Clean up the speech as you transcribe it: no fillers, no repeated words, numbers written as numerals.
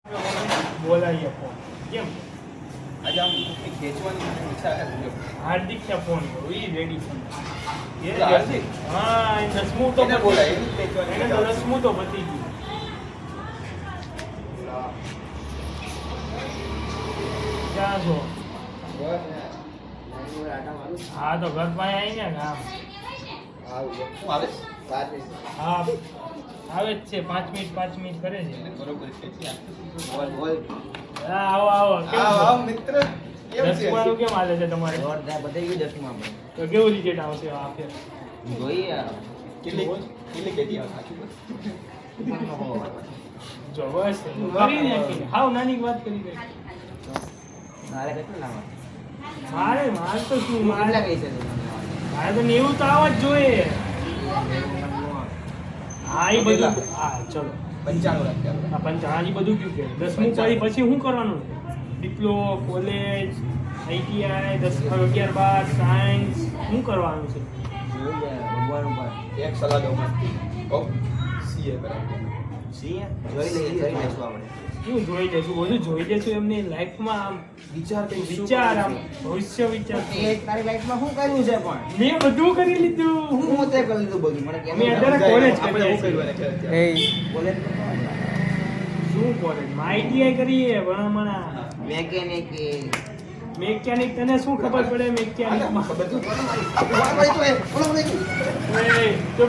બોલાવીએ ફોન કેમ આજે આમ ખેંચવાની ઈચ્છા છે હાર્દિક ને ફોન કરો એ રેડી છે હાર્દિક? હા એ દસમું તો એને બોલાય, એની ખેંચવાની એને તો દસમું તો પતી ગયું ક્યાં છો હા તો ઘર પાસે આવી ને કામ હું આવે હા આવે જ છે 5 મિનિટ કરે છે બરોબર ખેંચી હા આવો આવો કેમ છો? મિત્ર દસમાનું કેમ હાલે છે તમારે તો કેવું રિઝલ્ટ આવશે આ ફેર કેટલી કેટી આવે જો બસ કરી નાખી હાવ નાની વાત કરી દે મારે તો શું મારે તો 90 તો આવવા જ જોઈએ હા એ બધું હા ચલો 95 આ પંચાજી બધું કયું કે દસમું પછી શું કરવાનું છે ડિપ્લોમા કોલેજ આઈટીઆઈ 10 11 12 સાયન્સ શું કરવાનું છે એક સલાહ દઉં સીએ બરાબર શું જોઈ લેશું બધું જોઈ લેશું એમની લાઈફમાં આમ વિચાર આમ ભવિષ્ય વિચાર મેં બધું કરી લીધું મેં અત્યારે કોલેજ કરીએ છીએ. શું કોલેજ આઈટીઆઈ કરીએ ભણામણા મેકેનિક તને શું ખબર પડે મેકેનિકમાં બધું તો